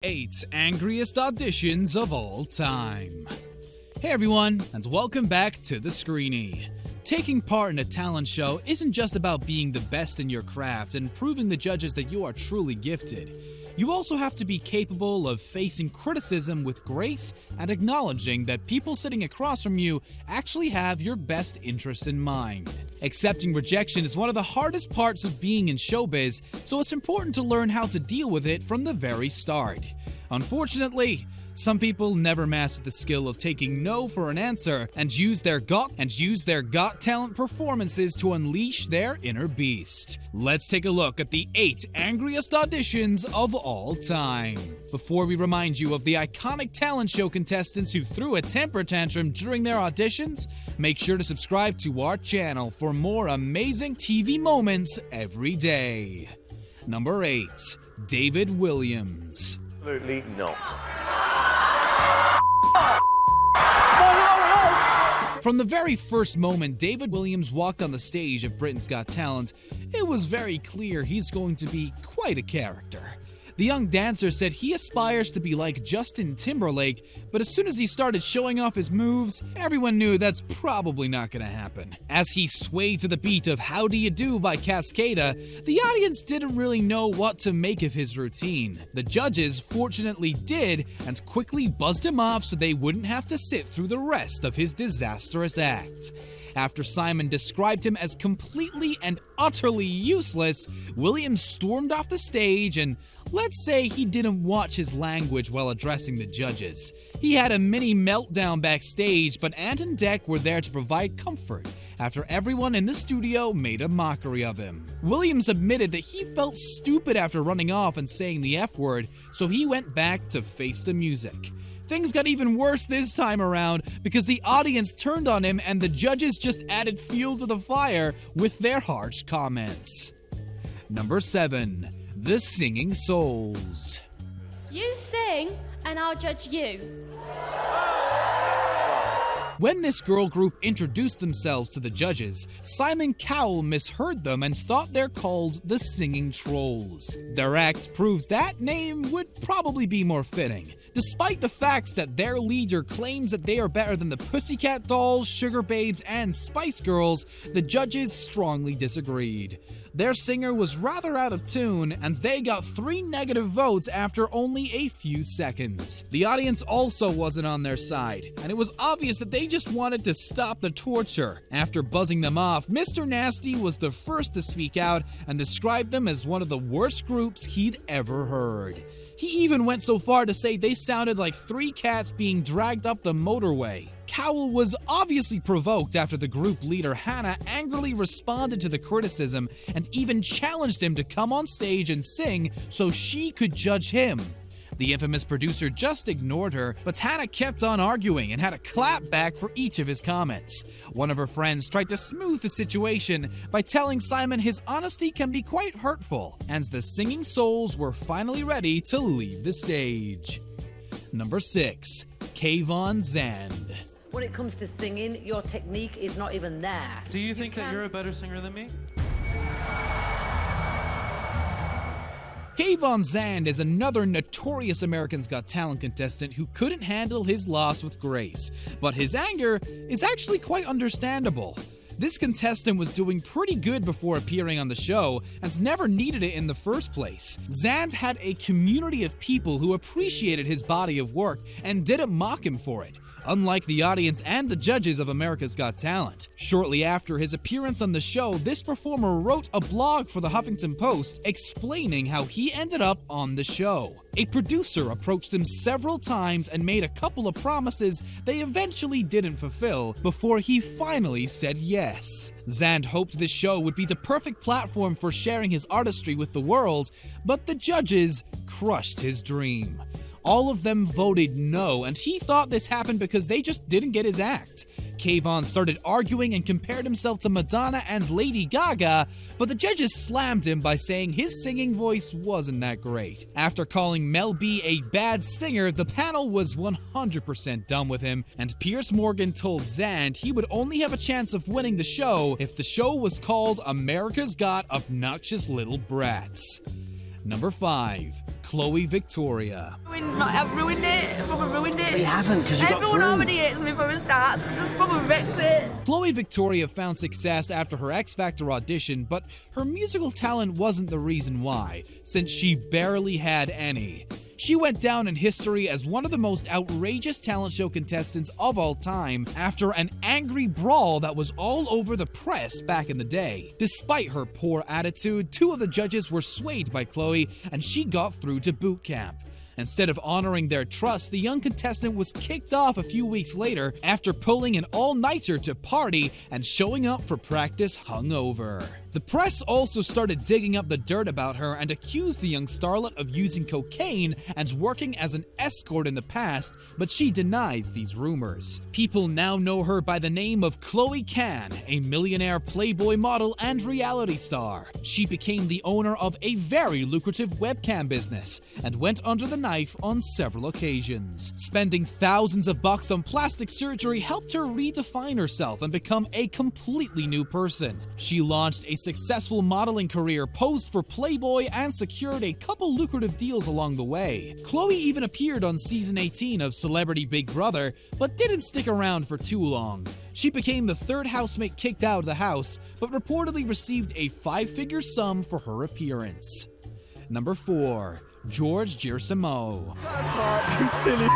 8 angriest auditions of all time. Hey everyone, and welcome back to TheScreeny. Taking part in a talent show isn't just about being the best in your craft and proving the judges that you are truly gifted. You also have to be capable of facing criticism with grace and acknowledging that people sitting across from you actually have your best interest in mind. Accepting rejection is one of the hardest parts of being in showbiz, so it's important to learn how to deal with it from the very start. Unfortunately, some people never master the skill of taking no for an answer and use their got talent performances to unleash their inner beast. Let's take a look at the 8 angriest auditions of all time. Before we remind you of the iconic talent show contestants who threw a temper tantrum during their auditions, make sure to subscribe to our channel for more amazing TV moments every day. Number 8. David Williams. Absolutely not. From the very first moment David Williams walked on the stage of Britain's Got Talent, it was very clear he's going to be quite a character. The young dancer said he aspires to be like Justin Timberlake, but as soon as he started showing off his moves, everyone knew that's probably not gonna happen. As he swayed to the beat of How Do You Do by Cascada, the audience didn't really know what to make of his routine. The judges fortunately did, and quickly buzzed him off so they wouldn't have to sit through the rest of his disastrous act. After Simon described him as completely and utterly useless, Williams stormed off the stage and, let's say, he didn't watch his language while addressing the judges. He had a mini meltdown backstage, but Ant and Dec were there to provide comfort after everyone in the studio made a mockery of him. Williams admitted that he felt stupid after running off and saying the F word, so he went back to face the music. Things got even worse this time around because the audience turned on him and the judges just added fuel to the fire with their harsh comments. Number 7. The Singing Souls. You sing and I'll judge you. When this girl group introduced themselves to the judges, Simon Cowell misheard them and thought they're called the Singing Trolls. Their act proves that name would probably be more fitting. Despite the facts that their leader claims that they are better than the Pussycat Dolls, Sugar Babes, and Spice Girls, the judges strongly disagreed. Their singer was rather out of tune, and they got 3 negative votes after only a few seconds. The audience also wasn't on their side, and it was obvious that they just wanted to stop the torture. After buzzing them off, Mr. Nasty was the first to speak out and described them as one of the worst groups he'd ever heard. He even went so far to say they sounded like 3 cats being dragged up the motorway. Cowell was obviously provoked after the group leader Hannah angrily responded to the criticism and even challenged him to come on stage and sing so she could judge him. The infamous producer just ignored her, but Hannah kept on arguing and had a clap back for each of his comments. One of her friends tried to smooth the situation by telling Simon his honesty can be quite hurtful, and the Singing Souls were finally ready to leave the stage. Number 6. Kayvon Zand. When it comes to singing, your technique is not even there. Do you think that you're a better singer than me? Kayvon Zand is another notorious America's Got Talent contestant who couldn't handle his loss with grace, but his anger is actually quite understandable. This contestant was doing pretty good before appearing on the show and never needed it in the first place. Zand had a community of people who appreciated his body of work and didn't mock him for it, unlike the audience and the judges of America's Got Talent. Shortly after his appearance on the show, this performer wrote a blog for the Huffington Post explaining how he ended up on the show. A producer approached him several times and made a couple of promises they eventually didn't fulfill before he finally said yes. Zand hoped this show would be the perfect platform for sharing his artistry with the world, but the judges crushed his dream. All of them voted no, and he thought this happened because they just didn't get his act. Kayvon started arguing and compared himself to Madonna and Lady Gaga, but the judges slammed him by saying his singing voice wasn't that great. After calling Mel B a bad singer, the panel was 100% done with him, and Piers Morgan told Zand he would only have a chance of winning the show if the show was called America's Got Obnoxious Little Brats. Number 5. Chloe Victoria. I've ruined it. I've probably ruined it. You haven't, because you got through. Everyone already hates me from the start. Just probably wrecked it. Chloe Victoria found success after her X Factor audition, but her musical talent wasn't the reason why, since she barely had any. She went down in history as one of the most outrageous talent show contestants of all time after an angry brawl that was all over the press back in the day. Despite her poor attitude, 2 of the judges were swayed by Chloe and she got through to boot camp. Instead of honoring their trust, the young contestant was kicked off a few weeks later after pulling an all-nighter to party and showing up for practice hungover. The press also started digging up the dirt about her and accused the young starlet of using cocaine and working as an escort in the past, but she denies these rumors. People now know her by the name of Chloe Can, a millionaire Playboy model and reality star. She became the owner of a very lucrative webcam business and went under the knife on several occasions. Spending thousands of bucks on plastic surgery helped her redefine herself and become a completely new person. She launched a successful modeling career, posed for Playboy, and secured a couple lucrative deals along the way. Chloe even appeared on season 18 of Celebrity Big Brother, but didn't stick around for too long. She became the 3rd housemate kicked out of the house, but reportedly received a 5-figure sum for her appearance. Number 4. George GERASIMOU. You silly.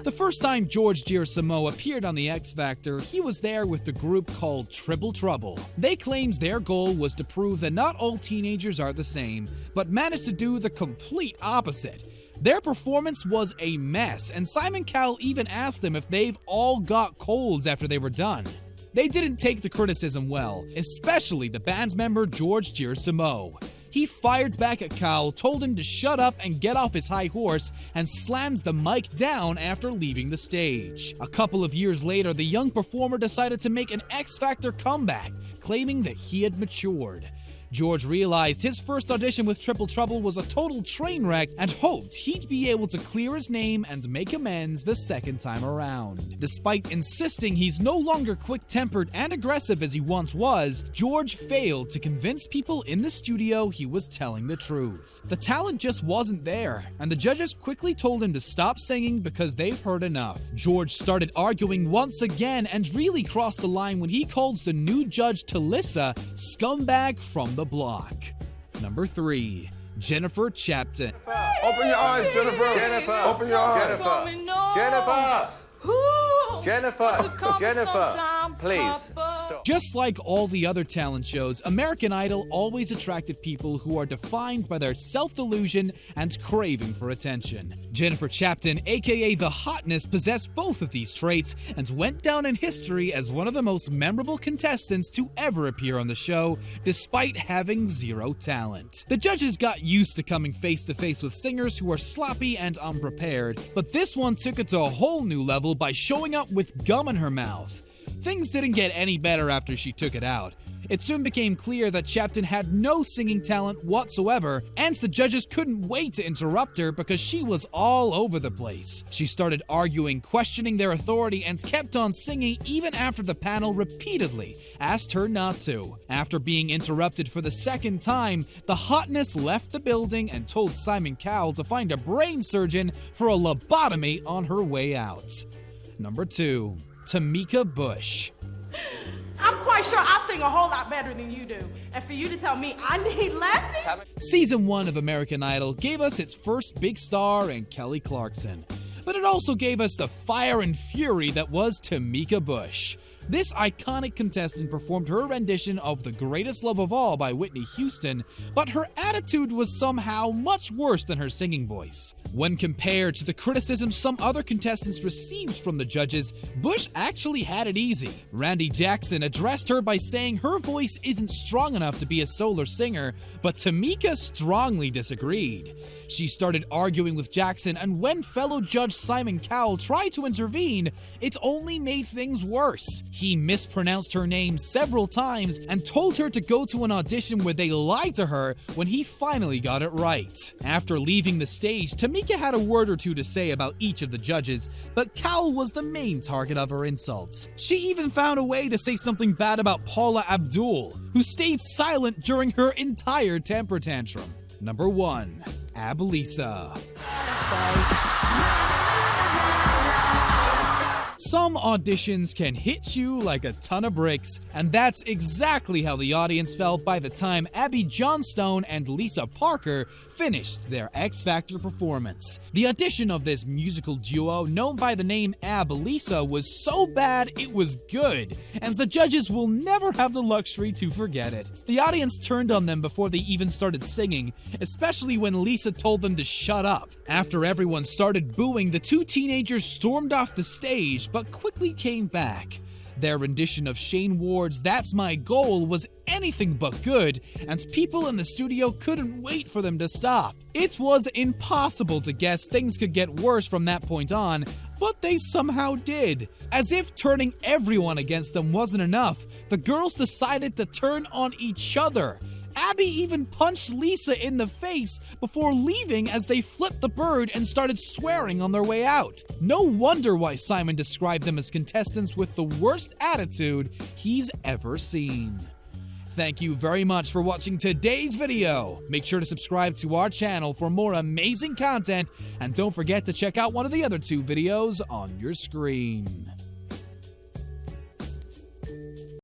The first time George GERASIMOU appeared on the X Factor, he was there with the group called Triple Trouble. They claimed their goal was to prove that not all teenagers are the same, but managed to do the complete opposite. Their performance was a mess, and Simon Cowell even asked them if they've all got colds after they were done. They didn't take the criticism well, especially the band's member George GERASIMOU. He fired back at Cowell, told him to shut up and get off his high horse, and slammed the mic down after leaving the stage. A couple of years later, the young performer decided to make an X Factor comeback, claiming that he had matured. George realized his first audition with Triple Trouble was a total train wreck and hoped he'd be able to clear his name and make amends the second time around. Despite insisting he's no longer quick-tempered and aggressive as he once was, George failed to convince people in the studio he was telling the truth. The talent just wasn't there, and the judges quickly told him to stop singing because they've heard enough. George started arguing once again and really crossed the line when he calls the new judge TAMIKA scumbag from the block. Number 3. Jennifer Chapton. Open your eyes, Jennifer. Jennifer. Open your eyes. Jennifer. Jennifer, please stop. Just like all the other talent shows, American Idol always attracted people who are defined by their self-delusion and craving for attention. Jennifer Chapton, aka The Hotness, possessed both of these traits and went down in history as one of the most memorable contestants to ever appear on the show, despite having zero talent. The judges got used to coming face to face with singers who are sloppy and unprepared, but this one took it to a whole new level by showing up with gum in her mouth. Things didn't get any better after she took it out. It soon became clear that Chapton had no singing talent whatsoever, and the judges couldn't wait to interrupt her because she was all over the place. She started arguing, questioning their authority, and kept on singing even after the panel repeatedly asked her not to. After being interrupted for the second time, the Hotness left the building and told Simon Cowell to find a brain surgeon for a lobotomy on her way out. Number 2. TAMIKA Bush. I'm quite sure I sing a whole lot better than you do. And for you to tell me I need lessons? Season 1 of American Idol gave us its first big star in Kelly Clarkson. But it also gave us the fire and fury that was TAMIKA Bush. This iconic contestant performed her rendition of The Greatest Love of All by Whitney Houston, but her attitude was somehow much worse than her singing voice. When compared to the criticism some other contestants received from the judges, Bush actually had it easy. Randy Jackson addressed her by saying her voice isn't strong enough to be a solo singer, but TAMIKA strongly disagreed. She started arguing with Jackson, and when fellow judge Simon Cowell tried to intervene, it only made things worse. He mispronounced her name several times and told her to go to an audition where they lied to her when he finally got it right. After leaving the stage, Tamika had a word or two to say about each of the judges, but Cowell was the main target of her insults. She even found a way to say something bad about Paula Abdul, who stayed silent during her entire temper tantrum. Number 1. ABLISA. Some auditions can hit you like a ton of bricks, and that's exactly how the audience felt by the time Abby Johnstone and Lisa Parker finished their X Factor performance. The audition of this musical duo, known by the name ABLISA, was so bad it was good, and the judges will never have the luxury to forget it. The audience turned on them before they even started singing, especially when Lisa told them to shut up. After everyone started booing, the two teenagers stormed off the stage, but quickly came back. Their rendition of Shane Ward's "That's My Goal" was anything but good, and people in the studio couldn't wait for them to stop. It was impossible to guess things could get worse from that point on, but they somehow did. As if turning everyone against them wasn't enough, the girls decided to turn on each other. Abby even punched Lisa in the face before leaving as they flipped the bird and started swearing on their way out. No wonder why Simon described them as contestants with the worst attitude he's ever seen. Thank you very much for watching today's video. Make sure to subscribe to our channel for more amazing content, and don't forget to check out one of the other 2 videos on your screen.